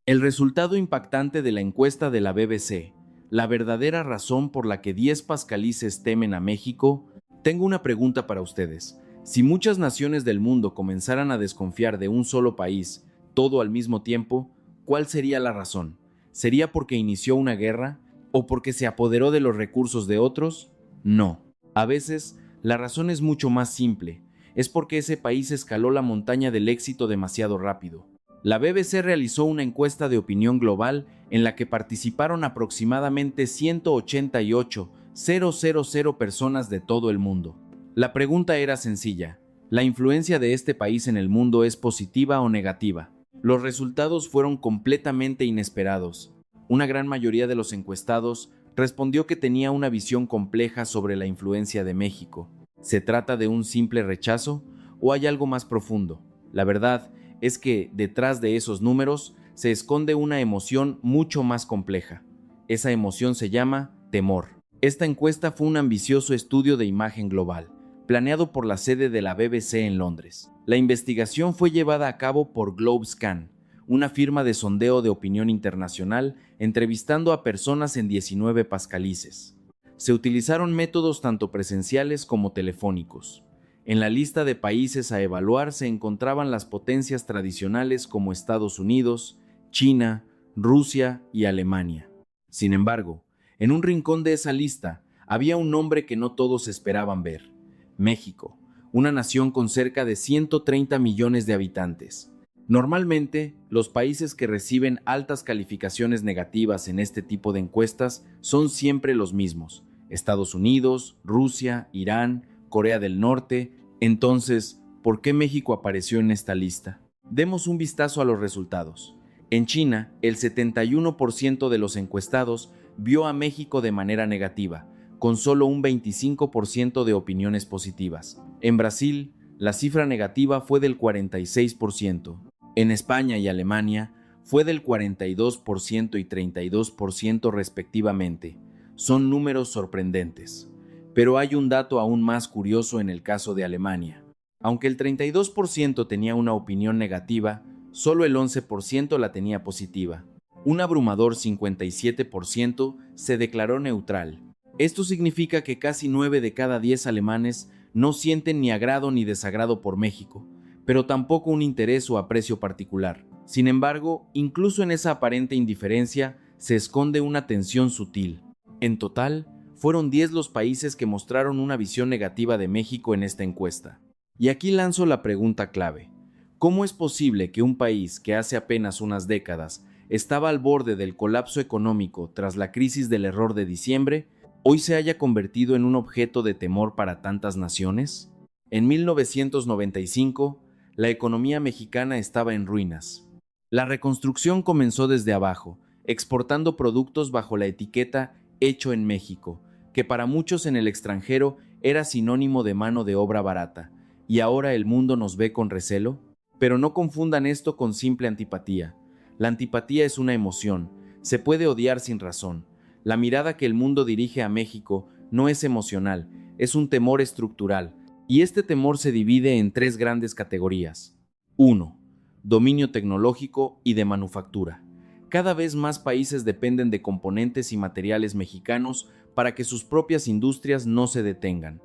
El resultado impactante de la encuesta de la BBC, la verdadera razón por la que 10 pascalices temen a México. Tengo una pregunta para ustedes. Si muchas naciones del mundo comenzaran a desconfiar de un solo país, todo al mismo tiempo, ¿cuál sería la razón? ¿Sería porque inició una guerra o porque se apoderó de los recursos de otros? No. A veces, la razón es mucho más simple. Es porque ese país escaló la montaña del éxito demasiado rápido. La BBC realizó una encuesta de opinión global en la que participaron aproximadamente 188,000 personas de todo el mundo. La pregunta era sencilla: ¿la influencia de este país en el mundo es positiva o negativa? Los resultados fueron completamente inesperados. Una gran mayoría de los encuestados respondió que tenía una visión compleja sobre la influencia de México. ¿Se trata de un simple rechazo o hay algo más profundo? La verdad es que detrás de esos números se esconde una emoción mucho más compleja. Esa emoción se llama temor. Esta encuesta fue un ambicioso estudio de imagen global, planeado por la sede de la BBC en Londres. La investigación fue llevada a cabo por GlobeScan, una firma de sondeo de opinión internacional, entrevistando a personas en 19 pascalices. Se utilizaron métodos tanto presenciales como telefónicos. En la lista de países a evaluar se encontraban las potencias tradicionales como Estados Unidos, China, Rusia y Alemania. Sin embargo, en un rincón de esa lista había un nombre que no todos esperaban ver: México, una nación con cerca de 130 millones de habitantes. Normalmente, los países que reciben altas calificaciones negativas en este tipo de encuestas son siempre los mismos: Estados Unidos, Rusia, Irán, Corea del Norte. Entonces, ¿por qué México apareció en esta lista? Demos un vistazo a los resultados. En China, el 71% de los encuestados vio a México de manera negativa, con solo un 25% de opiniones positivas. En Brasil, la cifra negativa fue del 46%. En España y Alemania, fue del 42% y 32% respectivamente. Son números sorprendentes. Pero hay un dato aún más curioso en el caso de Alemania. Aunque el 32% tenía una opinión negativa, solo el 11% la tenía positiva. Un abrumador 57% se declaró neutral. Esto significa que casi 9 de cada 10 alemanes no sienten ni agrado ni desagrado por México, pero tampoco un interés o aprecio particular. Sin embargo, incluso en esa aparente indiferencia se esconde una tensión sutil. En total, fueron 10 los países que mostraron una visión negativa de México en esta encuesta. Y aquí lanzo la pregunta clave: ¿cómo es posible que un país que hace apenas unas décadas estaba al borde del colapso económico tras la crisis del error de diciembre, hoy se haya convertido en un objeto de temor para tantas naciones? En 1995, la economía mexicana estaba en ruinas. La reconstrucción comenzó desde abajo, exportando productos bajo la etiqueta «Hecho en México», que para muchos en el extranjero era sinónimo de mano de obra barata. ¿Y ahora el mundo nos ve con recelo? Pero no confundan esto con simple antipatía. La antipatía es una emoción, se puede odiar sin razón. La mirada que el mundo dirige a México no es emocional, es un temor estructural, y este temor se divide en 3 grandes categorías. 1. Dominio tecnológico y de manufactura. Cada vez más países dependen de componentes y materiales mexicanos para que sus propias industrias no se detengan.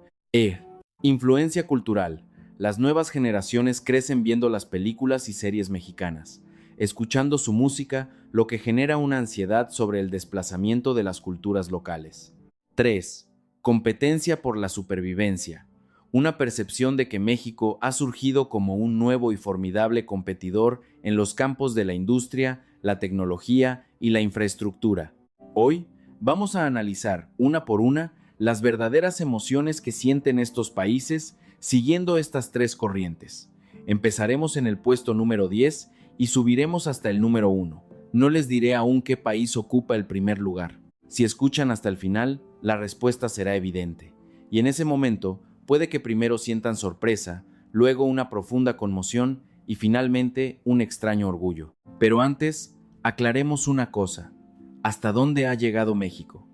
Influencia cultural. Las nuevas generaciones crecen viendo las películas y series mexicanas, escuchando su música, lo que genera una ansiedad sobre el desplazamiento de las culturas locales. 3. Competencia por la supervivencia. Una percepción de que México ha surgido como un nuevo y formidable competidor en los campos de la industria, la tecnología y la infraestructura. Hoy vamos a analizar, una por una, las verdaderas emociones que sienten estos países siguiendo estas 3 corrientes. Empezaremos en el puesto número 10 y subiremos hasta el número 1. No les diré aún qué país ocupa el primer lugar. Si escuchan hasta el final, la respuesta será evidente. Y en ese momento, puede que primero sientan sorpresa, luego una profunda conmoción y finalmente un extraño orgullo. Pero antes, aclaremos una cosa: ¿hasta dónde ha llegado México?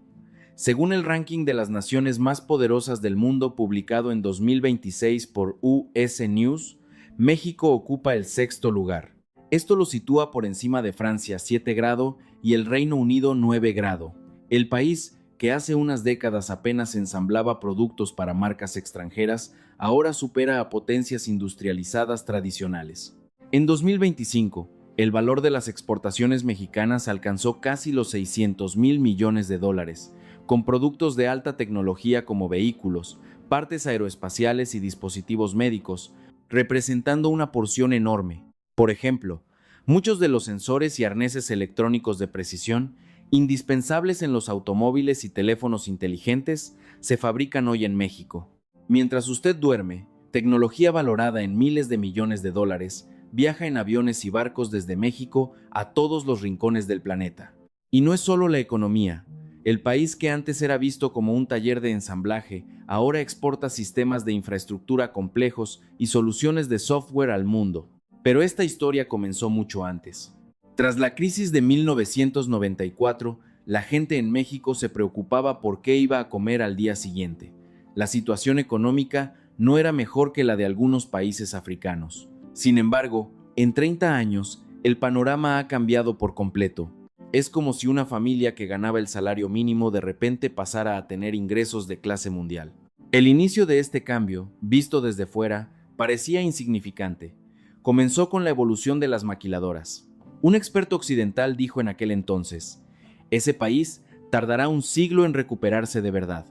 Según el ranking de las naciones más poderosas del mundo publicado en 2026 por US News, México ocupa el 6.º lugar. Esto lo sitúa por encima de Francia 7 grados y el Reino Unido 9 grados. El país, que hace unas décadas apenas ensamblaba productos para marcas extranjeras, ahora supera a potencias industrializadas tradicionales. En 2025, el valor de las exportaciones mexicanas alcanzó casi los 600.000 millones de dólares, con productos de alta tecnología como vehículos, partes aeroespaciales y dispositivos médicos, representando una porción enorme. Por ejemplo, muchos de los sensores y arneses electrónicos de precisión, indispensables en los automóviles y teléfonos inteligentes, se fabrican hoy en México. Mientras usted duerme, tecnología valorada en miles de millones de dólares viaja en aviones y barcos desde México a todos los rincones del planeta. Y no es solo la economía. El país que antes era visto como un taller de ensamblaje, ahora exporta sistemas de infraestructura complejos y soluciones de software al mundo. Pero esta historia comenzó mucho antes. Tras la crisis de 1994, la gente en México se preocupaba por qué iba a comer al día siguiente. La situación económica no era mejor que la de algunos países africanos. Sin embargo, en 30 años, el panorama ha cambiado por completo. Es como si una familia que ganaba el salario mínimo de repente pasara a tener ingresos de clase mundial. El inicio de este cambio, visto desde fuera, parecía insignificante. Comenzó con la evolución de las maquiladoras. Un experto occidental dijo en aquel entonces: ese país tardará un siglo en recuperarse de verdad.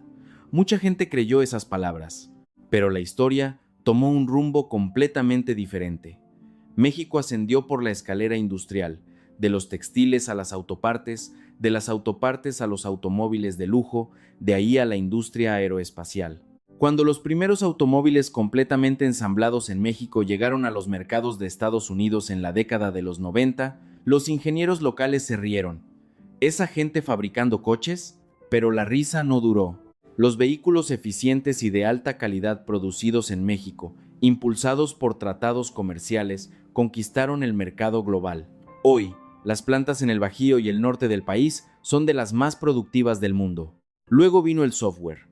Mucha gente creyó esas palabras, pero la historia tomó un rumbo completamente diferente. México ascendió por la escalera industrial, de los textiles a las autopartes, de las autopartes a los automóviles de lujo, de ahí a la industria aeroespacial. Cuando los primeros automóviles completamente ensamblados en México llegaron a los mercados de Estados Unidos en la década de los 90, los ingenieros locales se rieron. ¿Esa gente fabricando coches? Pero la risa no duró. Los vehículos eficientes y de alta calidad producidos en México, impulsados por tratados comerciales, conquistaron el mercado global. Hoy, las plantas en el Bajío y el norte del país son de las más productivas del mundo. Luego vino el software.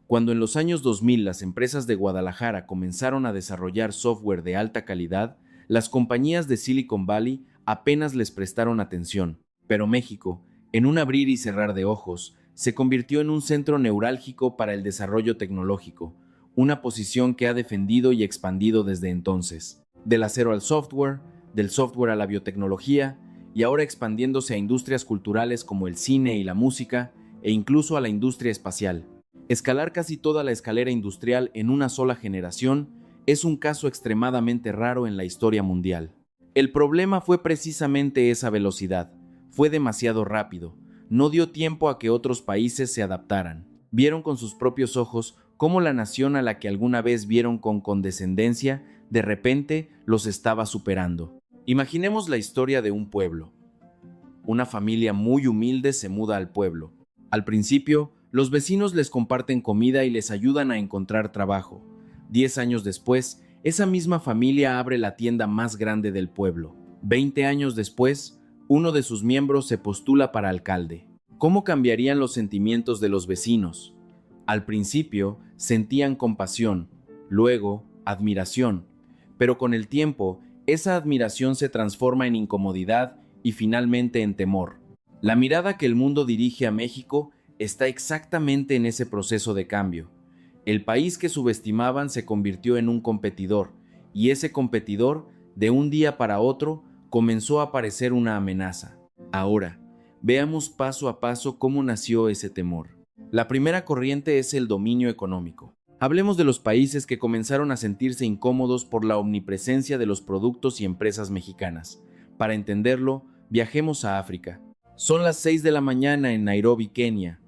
Cuando en los años 2000 las empresas de Guadalajara comenzaron a desarrollar software de alta calidad, las compañías de Silicon Valley apenas les prestaron atención. Pero México, en un abrir y cerrar de ojos, se convirtió en un centro neurálgico para el desarrollo tecnológico, una posición que ha defendido y expandido desde entonces. Del acero al software, del software a la biotecnología, y ahora expandiéndose a industrias culturales como el cine y la música, e incluso a la industria espacial. Escalar casi toda la escalera industrial en una sola generación es un caso extremadamente raro en la historia mundial. El problema fue precisamente esa velocidad. Fue demasiado rápido. No dio tiempo a que otros países se adaptaran. Vieron con sus propios ojos cómo la nación a la que alguna vez vieron con condescendencia, de repente los estaba superando. Imaginemos la historia de un pueblo. Una familia muy humilde se muda al pueblo. Al principio, los vecinos les comparten comida y les ayudan a encontrar trabajo. 10 años después, esa misma familia abre la tienda más grande del pueblo. 20 años después, uno de sus miembros se postula para alcalde. ¿Cómo cambiarían los sentimientos de los vecinos? Al principio, sentían compasión, luego, admiración. Pero con el tiempo, esa admiración se transforma en incomodidad y finalmente en temor. La mirada que el mundo dirige a México está exactamente en ese proceso de cambio. El país que subestimaban se convirtió en un competidor, y ese competidor, de un día para otro, comenzó a parecer una amenaza. Ahora, veamos paso a paso cómo nació ese temor. La primera corriente es el dominio económico. Hablemos de los países que comenzaron a sentirse incómodos por la omnipresencia de los productos y empresas mexicanas. Para entenderlo, viajemos a África. Son las 6 de la mañana en Nairobi, Kenia.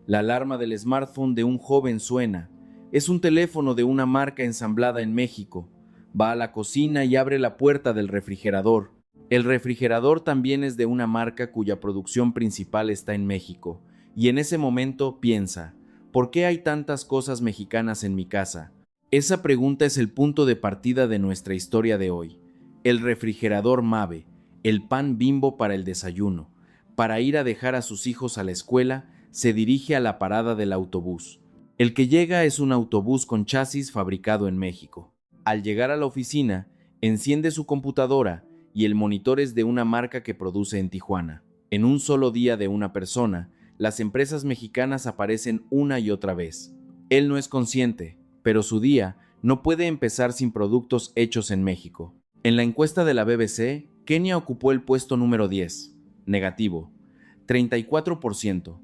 La alarma del smartphone de un joven suena. Es un teléfono de una marca ensamblada en México. Va a la cocina y abre la puerta del refrigerador. El refrigerador también es de una marca cuya producción principal está en México. Y en ese momento piensa: ¿por qué hay tantas cosas mexicanas en mi casa? Esa pregunta es el punto de partida de nuestra historia de hoy. El refrigerador Mave, el pan Bimbo para el desayuno. Para ir a dejar a sus hijos a la escuela, se dirige a la parada del autobús. El que llega es un autobús con chasis fabricado en México. Al llegar a la oficina, enciende su computadora y el monitor es de una marca que produce en Tijuana. En un solo día de una persona, las empresas mexicanas aparecen una y otra vez. Él no es consciente, pero su día no puede empezar sin productos hechos en México. En la encuesta de la BBC, Kenia ocupó el puesto número 10. Negativo, 34%.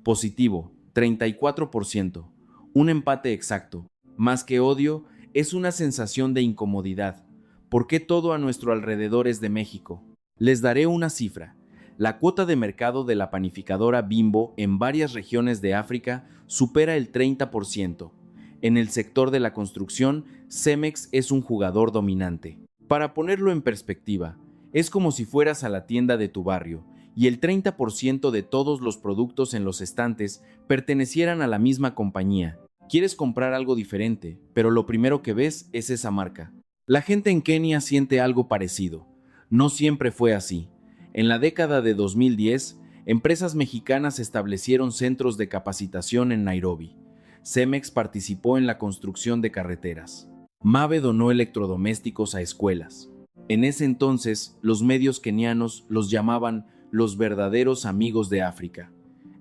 Positivo, 34%. Un empate exacto. Más que odio, es una sensación de incomodidad. ¿Por qué todo a nuestro alrededor es de México? Les daré una cifra. La cuota de mercado de la panificadora Bimbo en varias regiones de África supera el 30%. En el sector de la construcción, Cemex es un jugador dominante. Para ponerlo en perspectiva, es como si fueras a la tienda de tu barrio y el 30% de todos los productos en los estantes pertenecieran a la misma compañía. Quieres comprar algo diferente, pero lo primero que ves es esa marca. La gente en Kenia siente algo parecido. No siempre fue así. En la década de 2010, empresas mexicanas establecieron centros de capacitación en Nairobi. Cemex participó en la construcción de carreteras. Mabe donó electrodomésticos a escuelas. En ese entonces, los medios kenianos los llamaban los verdaderos amigos de África.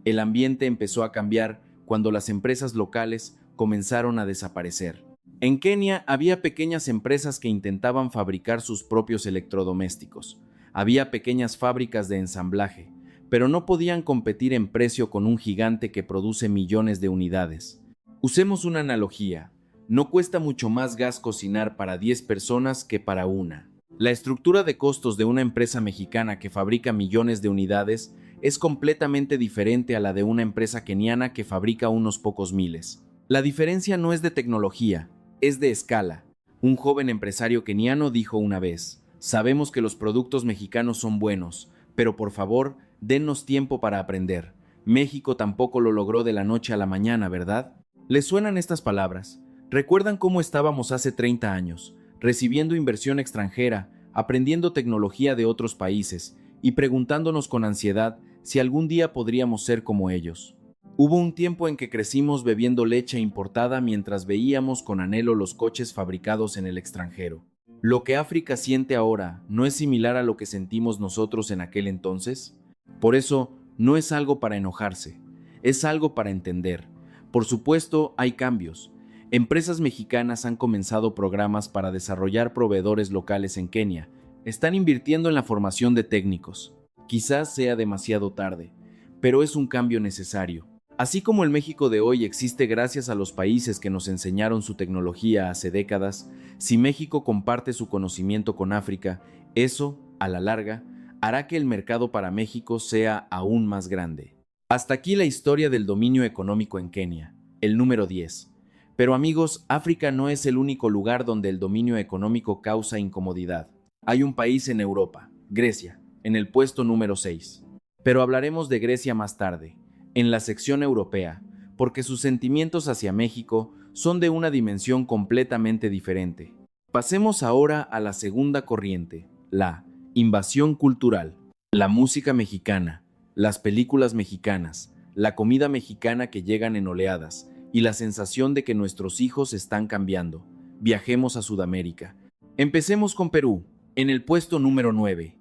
El ambiente empezó a cambiar cuando las empresas locales comenzaron a desaparecer. En Kenia había pequeñas empresas que intentaban fabricar sus propios electrodomésticos. Había pequeñas fábricas de ensamblaje, pero no podían competir en precio con un gigante que produce millones de unidades. Usemos una analogía. No cuesta mucho más gas cocinar para 10 personas que para una. La estructura de costos de una empresa mexicana que fabrica millones de unidades es completamente diferente a la de una empresa keniana que fabrica unos pocos miles. La diferencia no es de tecnología, es de escala. Un joven empresario keniano dijo una vez: "Sabemos que los productos mexicanos son buenos, pero por favor, dennos tiempo para aprender. México tampoco lo logró de la noche a la mañana, ¿verdad?". ¿Les suenan estas palabras? ¿Recuerdan cómo estábamos hace 30 años, recibiendo inversión extranjera, aprendiendo tecnología de otros países y preguntándonos con ansiedad si algún día podríamos ser como ellos? Hubo un tiempo en que crecimos bebiendo leche importada mientras veíamos con anhelo los coches fabricados en el extranjero. ¿Lo que África siente ahora no es similar a lo que sentimos nosotros en aquel entonces? Por eso, no es algo para enojarse, es algo para entender. Por supuesto, hay cambios. Empresas mexicanas han comenzado programas para desarrollar proveedores locales en Kenia. Están invirtiendo en la formación de técnicos. Quizás sea demasiado tarde, pero es un cambio necesario. Así como el México de hoy existe gracias a los países que nos enseñaron su tecnología hace décadas, si México comparte su conocimiento con África, eso, a la larga, hará que el mercado para México sea aún más grande. Hasta aquí la historia del dominio económico en Kenia, el número 10. Pero amigos, África no es el único lugar donde el dominio económico causa incomodidad. Hay un país en Europa, Grecia, en el puesto número 6. Pero hablaremos de Grecia más tarde, en la sección europea, porque sus sentimientos hacia México son de una dimensión completamente diferente. Pasemos ahora a la segunda corriente, la invasión cultural. La música mexicana, las películas mexicanas, la comida mexicana que llegan en oleadas, y la sensación de que nuestros hijos están cambiando. Viajemos a Sudamérica. Empecemos con Perú, en el puesto número 9.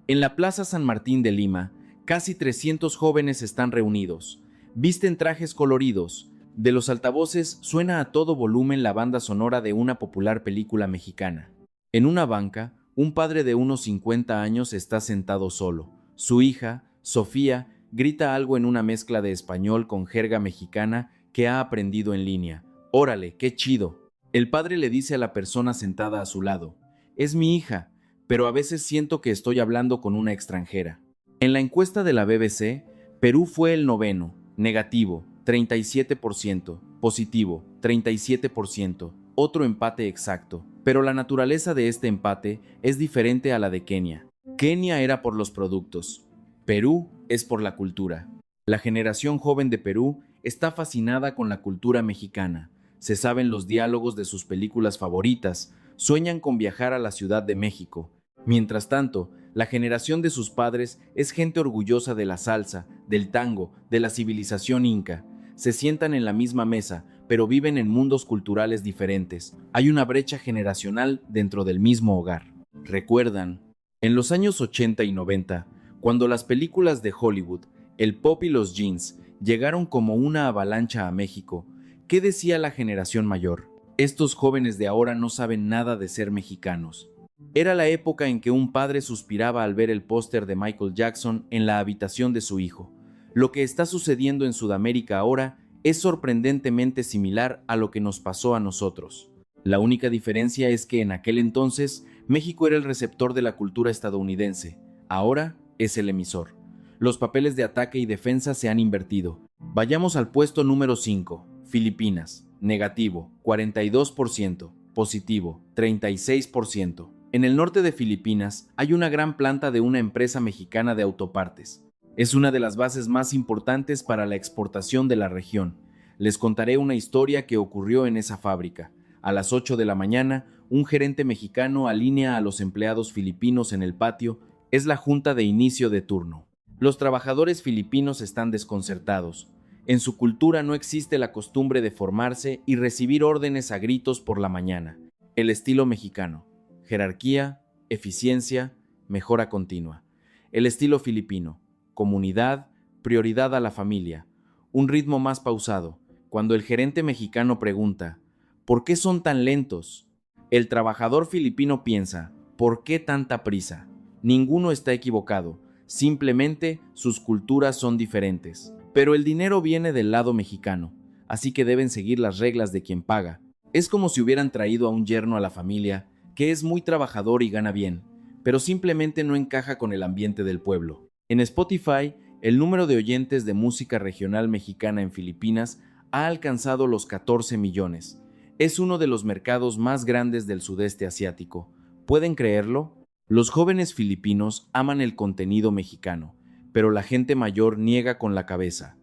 En la Plaza San Martín de Lima, casi 300 jóvenes están reunidos. Visten trajes coloridos. De los altavoces suena a todo volumen la banda sonora de una popular película mexicana. En una banca, un padre de unos 50 años está sentado solo. Su hija, Sofía, grita algo en una mezcla de español con jerga mexicana que ha aprendido en línea. ¡Órale, qué chido! El padre le dice a la persona sentada a su lado: "Es mi hija, pero a veces siento que estoy hablando con una extranjera". En la encuesta de la BBC, Perú fue el noveno, negativo, 37%, positivo, 37%, otro empate exacto. Pero la naturaleza de este empate es diferente a la de Kenia. Kenia era por los productos. Perú es por la cultura. La generación joven de Perú está fascinada con la cultura mexicana. Se saben los diálogos de sus películas favoritas, sueñan con viajar a la Ciudad de México. Mientras tanto, la generación de sus padres es gente orgullosa de la salsa, del tango, de la civilización inca. Se sientan en la misma mesa, pero viven en mundos culturales diferentes. Hay una brecha generacional dentro del mismo hogar. ¿Recuerdan En los años 80 y 90, cuando las películas de Hollywood, el pop y los jeans llegaron como una avalancha a México, ¿qué decía la generación mayor? Estos jóvenes de ahora no saben nada de ser mexicanos. Era la época en que un padre suspiraba al ver el póster de Michael Jackson en la habitación de su hijo. Lo que está sucediendo en Sudamérica ahora es sorprendentemente similar a lo que nos pasó a nosotros. La única diferencia es que en aquel entonces México era el receptor de la cultura estadounidense, ahora es el emisor. Los papeles de ataque y defensa se han invertido. Vayamos al puesto número 5, Filipinas. Negativo, 42%, positivo, 36%. En el norte de Filipinas hay una gran planta de una empresa mexicana de autopartes. Es una de las bases más importantes para la exportación de la región. Les contaré una historia que ocurrió en esa fábrica. A las 8 de la mañana, un gerente mexicano alinea a los empleados filipinos en el patio. Es la junta de inicio de turno. Los trabajadores filipinos están desconcertados. En su cultura no existe la costumbre de formarse y recibir órdenes a gritos por la mañana. El estilo mexicano: jerarquía, eficiencia, mejora continua. El estilo filipino: comunidad, prioridad a la familia. Un ritmo más pausado. Cuando el gerente mexicano pregunta: ¿por qué son tan lentos?, el trabajador filipino piensa: ¿por qué tanta prisa? Ninguno está equivocado, simplemente sus culturas son diferentes. Pero el dinero viene del lado mexicano, así que deben seguir las reglas de quien paga. Es como si hubieran traído a un yerno a la familia, que es muy trabajador y gana bien, pero simplemente no encaja con el ambiente del pueblo. En Spotify, el número de oyentes de música regional mexicana en Filipinas ha alcanzado los 14 millones. Es uno de los mercados más grandes del sudeste asiático. ¿Pueden creerlo? Los jóvenes filipinos aman el contenido mexicano, pero la gente mayor niega con la cabeza.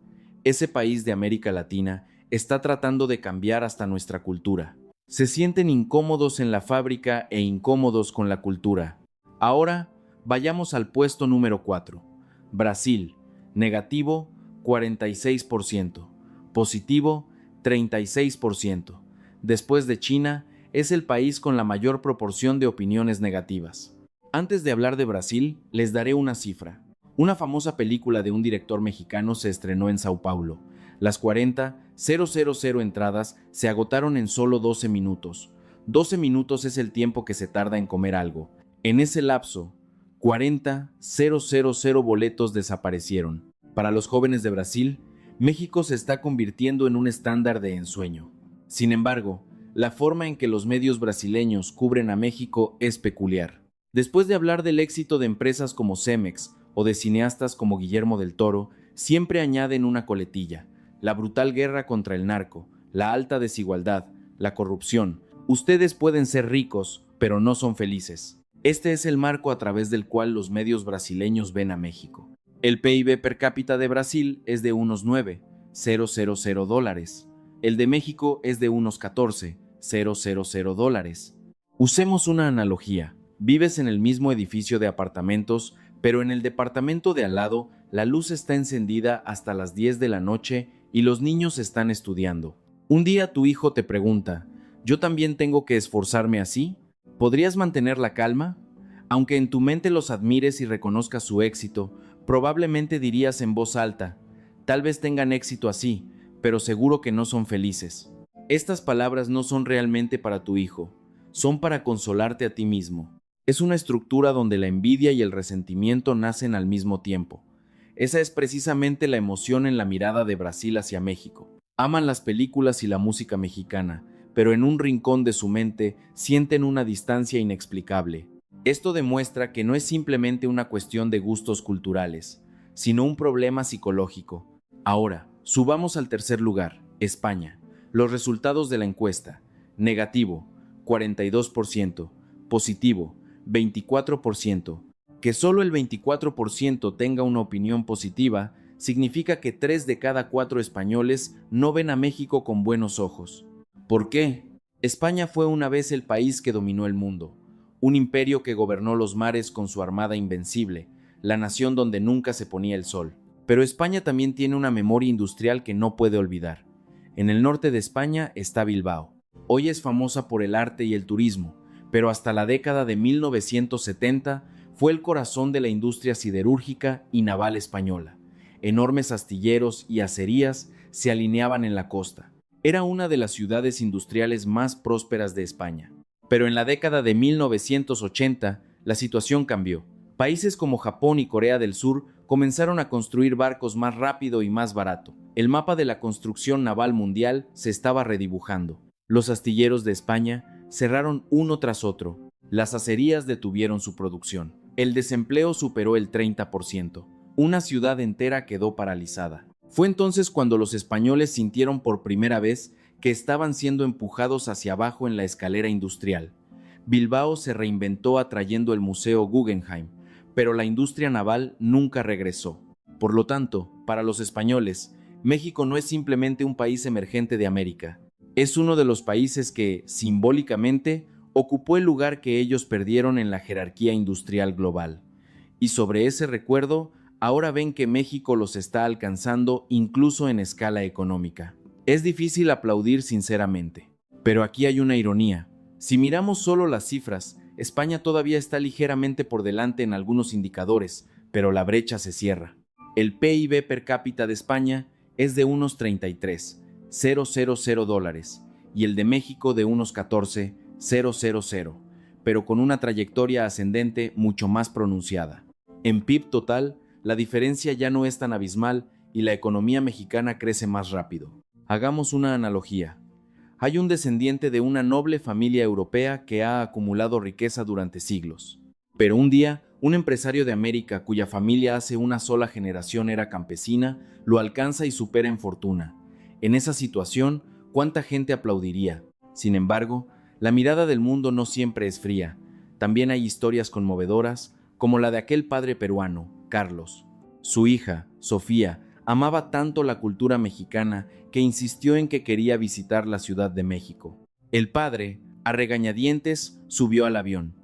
Ese país de América Latina está tratando de cambiar hasta nuestra cultura. Se sienten incómodos en la fábrica e incómodos con la cultura. Ahora, vayamos al puesto número 4. Brasil. Negativo, 46%. Positivo, 36%. Después de China, es el país con la mayor proporción de opiniones negativas. Antes de hablar de Brasil, les daré una cifra. Una famosa película de un director mexicano se estrenó en Sao Paulo. Las 40,000 entradas se agotaron en solo 12 minutos. 12 minutos es el tiempo que se tarda en comer algo. En ese lapso, 40,000 boletos desaparecieron. Para los jóvenes de Brasil, México se está convirtiendo en un estándar de ensueño. Sin embargo, la forma en que los medios brasileños cubren a México es peculiar. Después de hablar del éxito de empresas como Cemex o de cineastas como Guillermo del Toro, siempre añaden una coletilla: la brutal guerra contra el narco, la alta desigualdad, la corrupción. Ustedes pueden ser ricos, pero no son felices. Este es el marco a través del cual los medios brasileños ven a México. El PIB per cápita de Brasil es de unos $9,000. El de México es de unos $14,000. Usemos una analogía. Vives en el mismo edificio de apartamentos, pero en el departamento de al lado la luz está encendida hasta las 10 de la noche y los niños están estudiando. Un día tu hijo te pregunta: ¿yo también tengo que esforzarme así? ¿Podrías mantener la calma? Aunque en tu mente los admires y reconozcas su éxito, probablemente dirías en voz alta: tal vez tengan éxito así, pero seguro que no son felices. Estas palabras no son realmente para tu hijo, son para consolarte a ti mismo. Es una estructura donde la envidia y el resentimiento nacen al mismo tiempo. Esa es precisamente la emoción en la mirada de Brasil hacia México. Aman las películas y la música mexicana, pero en un rincón de su mente sienten una distancia inexplicable. Esto demuestra que no es simplemente una cuestión de gustos culturales, sino un problema psicológico. Ahora, subamos al tercer lugar, España. Los resultados de la encuesta: negativo, 42%, positivo, 24%. Que solo el 24% tenga una opinión positiva significa que 3 de cada 4 españoles no ven a México con buenos ojos. ¿Por qué? España fue una vez el país que dominó el mundo, un imperio que gobernó los mares con su armada invencible, la nación donde nunca se ponía el sol. Pero España también tiene una memoria industrial que no puede olvidar. En el norte de España está Bilbao. Hoy es famosa por el arte y el turismo, pero hasta la década de 1970 Fue el corazón de la industria siderúrgica y naval española. Enormes astilleros y acerías se alineaban en la costa. Era una de las ciudades industriales más prósperas de España. Pero en la década de 1980, la situación cambió. Países como Japón y Corea del Sur comenzaron a construir barcos más rápido y más barato. El mapa de la construcción naval mundial se estaba redibujando. Los astilleros de España cerraron uno tras otro. Las acerías detuvieron su producción. El desempleo superó el 30%. Una ciudad entera quedó paralizada. Fue entonces cuando los españoles sintieron por primera vez que estaban siendo empujados hacia abajo en la escalera industrial. Bilbao se reinventó atrayendo el Museo Guggenheim, pero la industria naval nunca regresó. Por lo tanto, para los españoles, México no es simplemente un país emergente de América. Es uno de los países que, simbólicamente, ocupó el lugar que ellos perdieron en la jerarquía industrial global. Y sobre ese recuerdo, ahora ven que México los está alcanzando incluso en escala económica. Es difícil aplaudir sinceramente. Pero aquí hay una ironía. Si miramos solo las cifras, España todavía está ligeramente por delante en algunos indicadores, pero la brecha se cierra. El PIB per cápita de España es de unos 33,000 dólares y el de México de unos 14,000, pero con una trayectoria ascendente mucho más pronunciada. En PIB total, la diferencia ya no es tan abismal y la economía mexicana crece más rápido. Hagamos una analogía. Hay un descendiente de una noble familia europea que ha acumulado riqueza durante siglos. Pero un día, un empresario de América cuya familia hace una sola generación era campesina, lo alcanza y supera en fortuna. En esa situación, ¿cuánta gente aplaudiría? Sin embargo, la mirada del mundo no siempre es fría. También hay historias conmovedoras, como la de aquel padre peruano, Carlos. Su hija, Sofía, amaba tanto la cultura mexicana que insistió en que quería visitar la Ciudad de México. El padre, a regañadientes, subió al avión.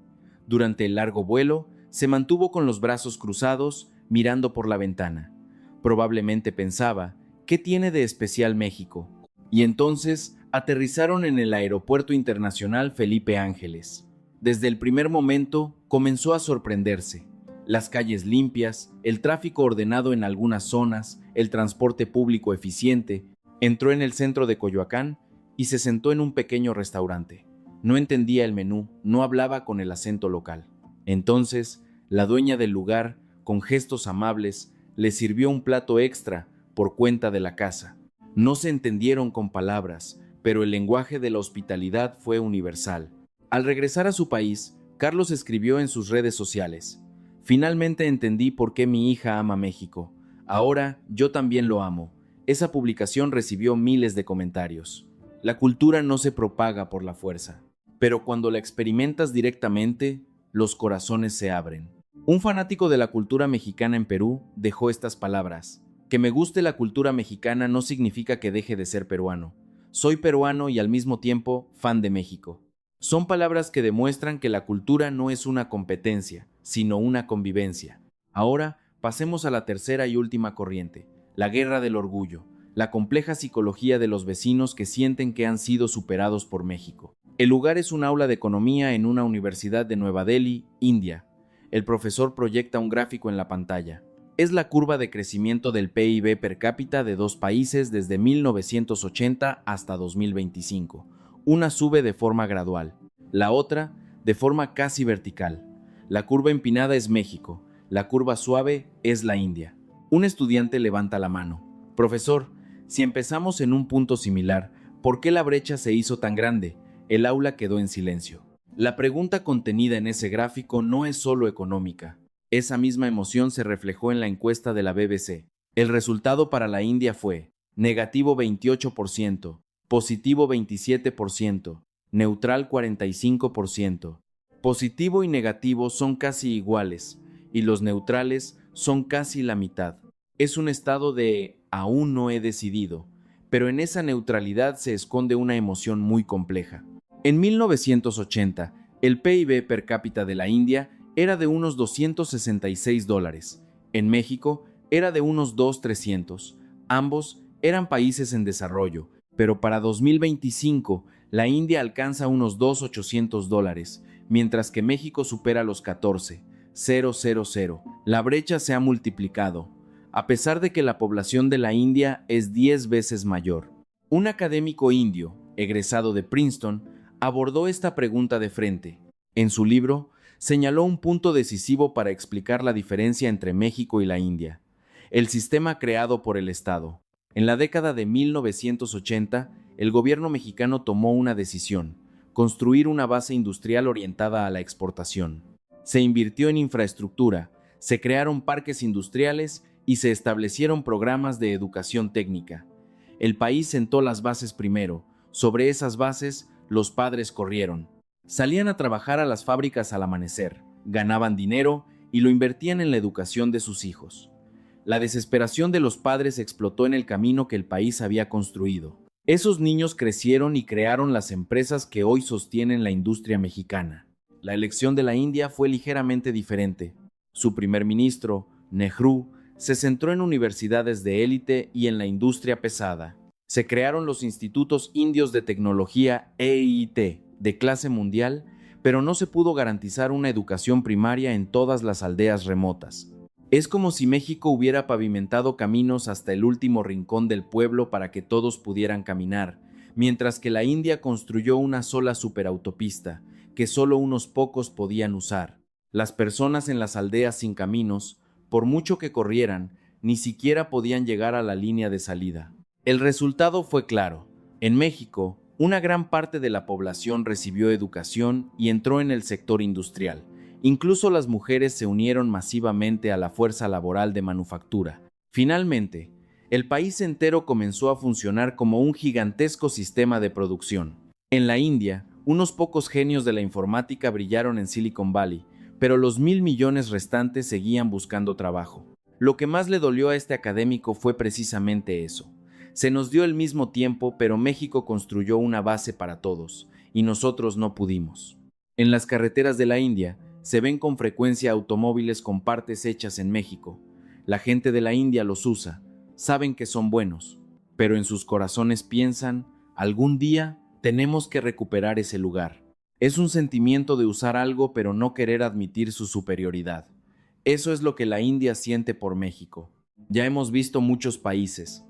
Durante el largo vuelo, se mantuvo con los brazos cruzados, mirando por la ventana. Probablemente pensaba, ¿qué tiene de especial México? Y entonces aterrizaron en el Aeropuerto Internacional Felipe Ángeles. Desde el primer momento comenzó a sorprenderse. Las calles limpias, el tráfico ordenado en algunas zonas, el transporte público eficiente. Entró en el centro de Coyoacán y se sentó en un pequeño restaurante. No entendía el menú, no hablaba con el acento local. Entonces, la dueña del lugar, con gestos amables, le sirvió un plato extra por cuenta de la casa. No se entendieron con palabras, pero el lenguaje de la hospitalidad fue universal. Al regresar a su país, Carlos escribió en sus redes sociales: «Finalmente entendí por qué mi hija ama México. Ahora yo también lo amo». Esa publicación recibió miles de comentarios. La cultura no se propaga por la fuerza, pero cuando la experimentas directamente, los corazones se abren. Un fanático de la cultura mexicana en Perú dejó estas palabras: «Que me guste la cultura mexicana no significa que deje de ser peruano. Soy peruano y al mismo tiempo fan de México». Son palabras que demuestran que la cultura no es una competencia, sino una convivencia. Ahora pasemos a la tercera y última corriente: la guerra del orgullo, la compleja psicología de los vecinos que sienten que han sido superados por México. El lugar es un aula de economía en una universidad de Nueva Delhi, India. El profesor proyecta un gráfico en la pantalla. Es la curva de crecimiento del PIB per cápita de dos países desde 1980 hasta 2025. Una sube de forma gradual, la otra de forma casi vertical. La curva empinada es México, la curva suave es la India. Un estudiante levanta la mano. «Profesor, si empezamos en un punto similar, ¿por qué la brecha se hizo tan grande?». El aula quedó en silencio. La pregunta contenida en ese gráfico no es solo económica. Esa misma emoción se reflejó en la encuesta de la BBC. El resultado para la India fue negativo 28%, positivo 27%, neutral 45%. Positivo y negativo son casi iguales, y los neutrales son casi la mitad. Es un estado de «aún no he decidido», pero en esa neutralidad se esconde una emoción muy compleja. En 1980, el PIB per cápita de la India era de unos $266. En México era de unos 2,300. Ambos eran países en desarrollo, pero para 2025 la India alcanza unos $2,800, mientras que México supera los 14. 0,000. La brecha se ha multiplicado, a pesar de que la población de la India es 10 veces mayor. Un académico indio, egresado de Princeton, abordó esta pregunta de frente. En su libro, señaló un punto decisivo para explicar la diferencia entre México y la India: el sistema creado por el Estado. En la década de 1980, el gobierno mexicano tomó una decisión: construir una base industrial orientada a la exportación. Se invirtió en infraestructura, se crearon parques industriales y se establecieron programas de educación técnica. El país sentó las bases primero. Sobre esas bases, los padres corrieron. Salían a trabajar a las fábricas al amanecer, ganaban dinero y lo invertían en la educación de sus hijos. La desesperación de los padres explotó en el camino que el país había construido. Esos niños crecieron y crearon las empresas que hoy sostienen la industria mexicana. La elección de la India fue ligeramente diferente. Su primer ministro, Nehru, se centró en universidades de élite y en la industria pesada. Se crearon los institutos indios de tecnología EIT, de clase mundial, pero no se pudo garantizar una educación primaria en todas las aldeas remotas. Es como si México hubiera pavimentado caminos hasta el último rincón del pueblo para que todos pudieran caminar, mientras que la India construyó una sola superautopista, que solo unos pocos podían usar. Las personas en las aldeas sin caminos, por mucho que corrieran, ni siquiera podían llegar a la línea de salida. El resultado fue claro. En México, una gran parte de la población recibió educación y entró en el sector industrial. Incluso las mujeres se unieron masivamente a la fuerza laboral de manufactura. Finalmente, el país entero comenzó a funcionar como un gigantesco sistema de producción. En la India, unos pocos genios de la informática brillaron en Silicon Valley, pero los 1.000 millones restantes seguían buscando trabajo. Lo que más le dolió a este académico fue precisamente eso. Se nos dio el mismo tiempo, pero México construyó una base para todos, y nosotros no pudimos. En las carreteras de la India se ven con frecuencia automóviles con partes hechas en México. La gente de la India los usa, saben que son buenos, pero en sus corazones piensan: algún día tenemos que recuperar ese lugar. Es un sentimiento de usar algo pero no querer admitir su superioridad. Eso es lo que la India siente por México. Ya hemos visto muchos países.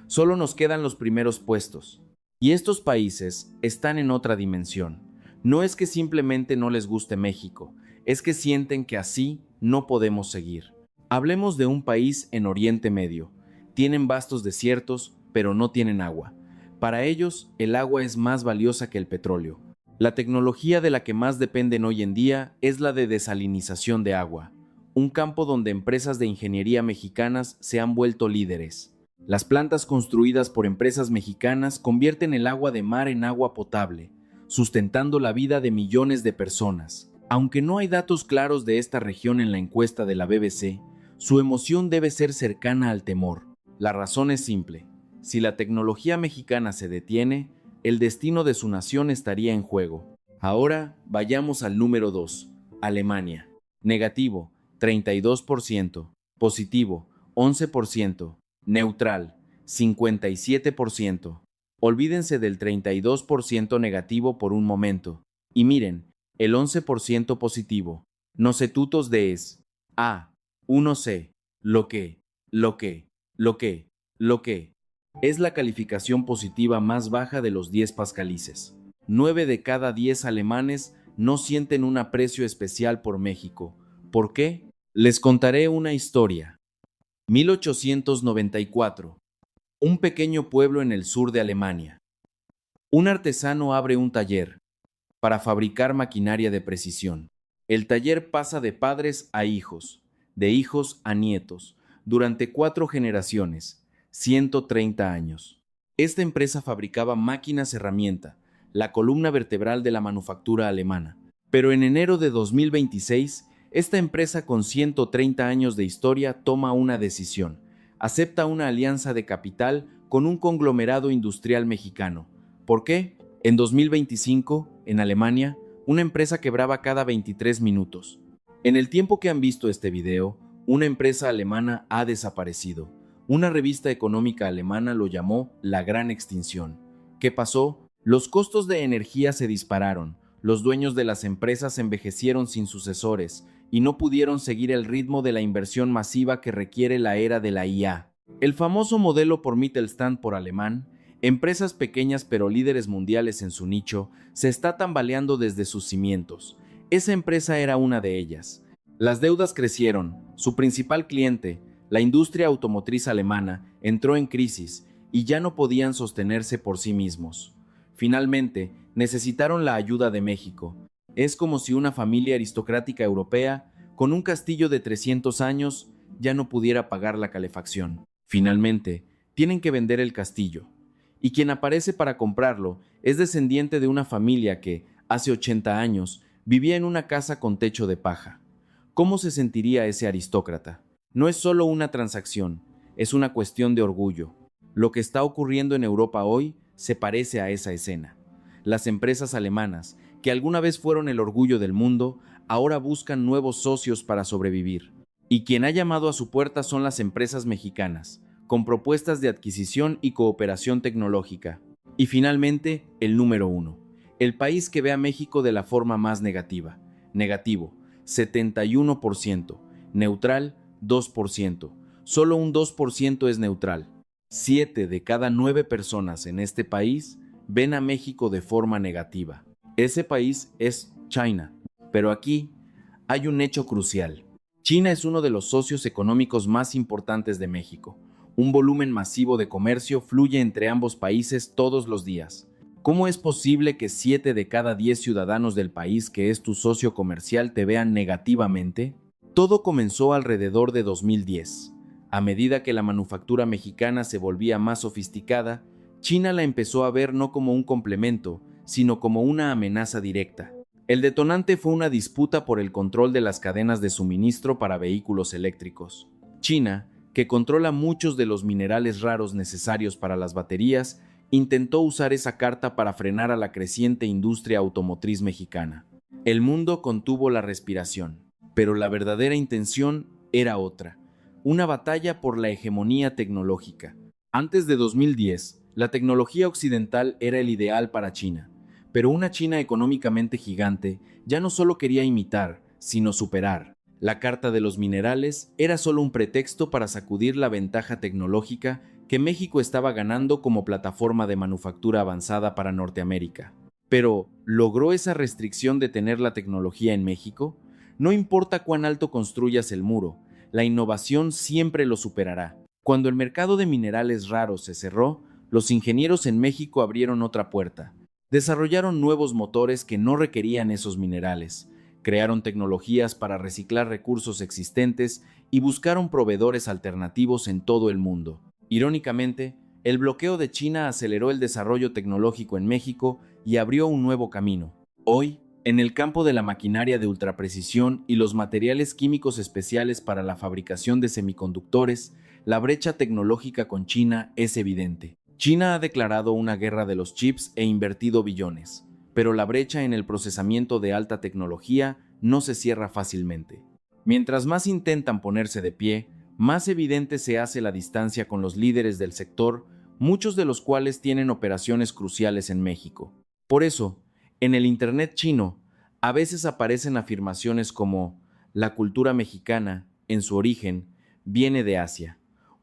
Solo nos quedan los primeros puestos. Y estos países están en otra dimensión. No es que simplemente no les guste México, es que sienten que así no podemos seguir. Hablemos de un país en Oriente Medio. Tienen vastos desiertos, pero no tienen agua. Para ellos, el agua es más valiosa que el petróleo. La tecnología de la que más dependen hoy en día es la de desalinización de agua, un campo donde empresas de ingeniería mexicanas se han vuelto líderes. Las plantas construidas por empresas mexicanas convierten el agua de mar en agua potable, sustentando la vida de millones de personas. Aunque no hay datos claros de esta región en la encuesta de la BBC, su emoción debe ser cercana al temor. La razón es simple: si la tecnología mexicana se detiene, el destino de su nación estaría en juego. Ahora vayamos al número 2, Alemania. Negativo, 32%. Positivo, 11%. Neutral, 57%. Olvídense del 32% negativo por un momento. Y miren, el 11% positivo. Nocetutos de es. A. 1C. Lo que. Es la calificación positiva más baja de los 10 pascalices. 9 de cada 10 alemanes no sienten un aprecio especial por México. ¿Por qué? Les contaré una historia. 1894. Un pequeño pueblo en el sur de Alemania. Un artesano abre un taller para fabricar maquinaria de precisión. El taller pasa de padres a hijos, de hijos a nietos, durante 4 generaciones, 130 años. Esta empresa fabricaba máquinas herramienta, la columna vertebral de la manufactura alemana. Pero en enero de 2026, esta empresa con 130 años de historia toma una decisión. Acepta una alianza de capital con un conglomerado industrial mexicano. ¿Por qué? En 2025, en Alemania, una empresa quebraba cada 23 minutos. En el tiempo que han visto este video, una empresa alemana ha desaparecido. Una revista económica alemana lo llamó la Gran Extinción. ¿Qué pasó? Los costos de energía se dispararon, los dueños de las empresas envejecieron sin sucesores y no pudieron seguir el ritmo de la inversión masiva que requiere la era de la IA. El famoso modelo por Mittelstand por alemán, empresas pequeñas pero líderes mundiales en su nicho, se está tambaleando desde sus cimientos. Esa empresa era una de ellas. Las deudas crecieron, su principal cliente, la industria automotriz alemana, entró en crisis y ya no podían sostenerse por sí mismos. Finalmente, necesitaron la ayuda de México. Es como si una familia aristocrática europea, con un castillo de 300 años, ya no pudiera pagar la calefacción. Finalmente, tienen que vender el castillo. Y quien aparece para comprarlo es descendiente de una familia que, hace 80 años, vivía en una casa con techo de paja. ¿Cómo se sentiría ese aristócrata? No es solo una transacción, es una cuestión de orgullo. Lo que está ocurriendo en Europa hoy se parece a esa escena. Las empresas alemanas, que alguna vez fueron el orgullo del mundo, ahora buscan nuevos socios para sobrevivir. Y quien ha llamado a su puerta son las empresas mexicanas, con propuestas de adquisición y cooperación tecnológica. Y finalmente, el número 1, el país que ve a México de la forma más negativa. Negativo, 71%, neutral, 2%. Solo un 2% es neutral. 7 de cada 9 personas en este país ven a México de forma negativa. Ese país es China. Pero aquí hay un hecho crucial. China es uno de los socios económicos más importantes de México. Un volumen masivo de comercio fluye entre ambos países todos los días. ¿Cómo es posible que 7 de cada 10 ciudadanos del país que es tu socio comercial te vean negativamente? Todo comenzó alrededor de 2010. A medida que la manufactura mexicana se volvía más sofisticada, China la empezó a ver no como un complemento, sino como una amenaza directa. El detonante fue una disputa por el control de las cadenas de suministro para vehículos eléctricos. China, que controla muchos de los minerales raros necesarios para las baterías, intentó usar esa carta para frenar a la creciente industria automotriz mexicana. El mundo contuvo la respiración, pero la verdadera intención era otra, una batalla por la hegemonía tecnológica. Antes de 2010, la tecnología occidental era el ideal para China, pero una China económicamente gigante ya no solo quería imitar, sino superar. La Carta de los Minerales era solo un pretexto para sacudir la ventaja tecnológica que México estaba ganando como plataforma de manufactura avanzada para Norteamérica. Pero, ¿logró esa restricción detener la tecnología en México? No importa cuán alto construyas el muro, la innovación siempre lo superará. Cuando el mercado de minerales raros se cerró, los ingenieros en México abrieron otra puerta. Desarrollaron nuevos motores que no requerían esos minerales, crearon tecnologías para reciclar recursos existentes y buscaron proveedores alternativos en todo el mundo. Irónicamente, el bloqueo de China aceleró el desarrollo tecnológico en México y abrió un nuevo camino. Hoy, en el campo de la maquinaria de ultraprecisión y los materiales químicos especiales para la fabricación de semiconductores, la brecha tecnológica con China es evidente. China ha declarado una guerra de los chips e invertido billones, pero la brecha en el procesamiento de alta tecnología no se cierra fácilmente. Mientras más intentan ponerse de pie, más evidente se hace la distancia con los líderes del sector, muchos de los cuales tienen operaciones cruciales en México. Por eso, en el Internet chino, a veces aparecen afirmaciones como la cultura mexicana, en su origen, viene de Asia.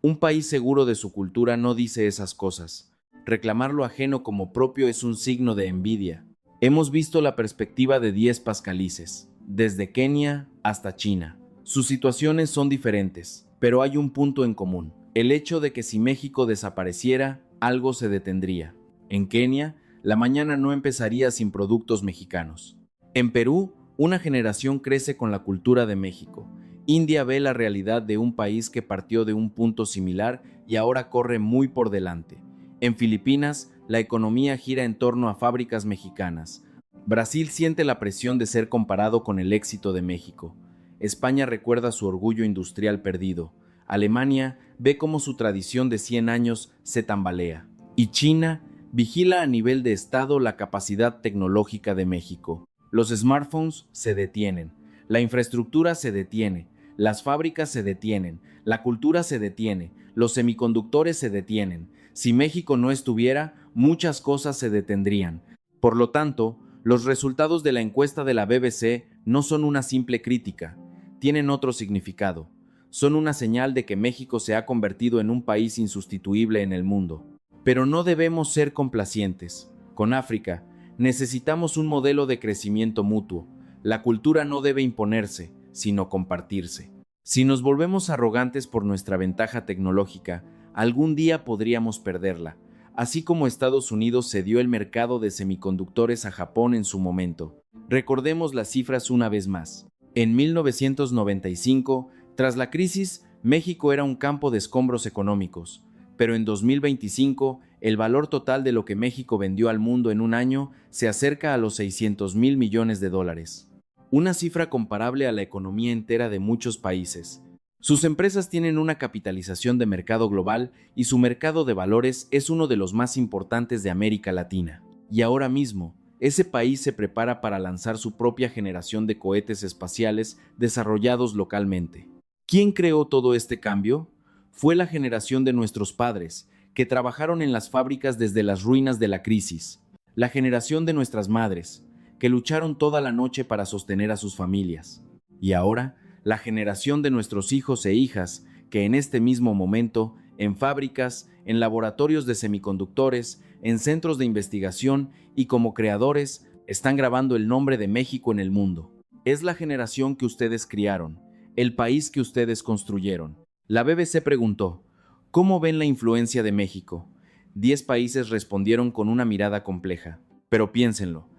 Un país seguro de su cultura no dice esas cosas. Reclamar lo ajeno como propio es un signo de envidia. Hemos visto la perspectiva de 10 pascalices, desde Kenia hasta China. Sus situaciones son diferentes, pero hay un punto en común: el hecho de que si México desapareciera, algo se detendría. En Kenia, la mañana no empezaría sin productos mexicanos. En Perú, una generación crece con la cultura de México. India ve la realidad de un país que partió de un punto similar y ahora corre muy por delante. En Filipinas, la economía gira en torno a fábricas mexicanas. Brasil siente la presión de ser comparado con el éxito de México. España recuerda su orgullo industrial perdido. Alemania ve cómo su tradición de 100 años se tambalea. Y China vigila a nivel de Estado la capacidad tecnológica de México. Los smartphones se detienen, la infraestructura se detiene, las fábricas se detienen, la cultura se detiene, los semiconductores se detienen. Si México no estuviera, muchas cosas se detendrían. Por lo tanto, los resultados de la encuesta de la BBC no son una simple crítica. tienen otro significado. Son una señal de que México se ha convertido en un país insustituible en el mundo. Pero no debemos ser complacientes. Con África, necesitamos un modelo de crecimiento mutuo. La cultura no debe imponerse, sino compartirse. Si nos volvemos arrogantes por nuestra ventaja tecnológica, algún día podríamos perderla, así como Estados Unidos cedió el mercado de semiconductores a Japón en su momento. Recordemos las cifras una vez más. En 1995, tras la crisis, México era un campo de escombros económicos, pero en 2025, el valor total de lo que México vendió al mundo en un año se acerca a los 600,000 millones de dólares. Una cifra comparable a la economía entera de muchos países. Sus empresas tienen una capitalización de mercado global y su mercado de valores es uno de los más importantes de América Latina. Y ahora mismo, ese país se prepara para lanzar su propia generación de cohetes espaciales desarrollados localmente. ¿Quién creó todo este cambio? Fue la generación de nuestros padres, que trabajaron en las fábricas desde las ruinas de la crisis. La generación de nuestras madres, que lucharon toda la noche para sostener a sus familias. Y ahora, la generación de nuestros hijos e hijas, que en este mismo momento, en fábricas, en laboratorios de semiconductores, en centros de investigación y como creadores, están grabando el nombre de México en el mundo. Es la generación que ustedes criaron, el país que ustedes construyeron. La BBC preguntó, ¿cómo ven la influencia de México? 10 países respondieron con una mirada compleja. Pero piénsenlo,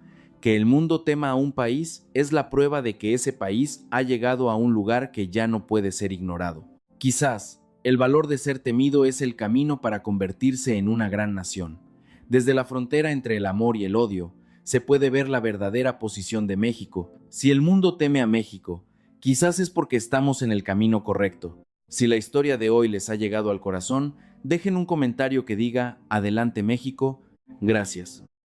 que el mundo tema a un país es la prueba de que ese país ha llegado a un lugar que ya no puede ser ignorado. Quizás, el valor de ser temido es el camino para convertirse en una gran nación. Desde la frontera entre el amor y el odio, se puede ver la verdadera posición de México. Si el mundo teme a México, quizás es porque estamos en el camino correcto. Si la historia de hoy les ha llegado al corazón, dejen un comentario que diga, Adelante México, gracias.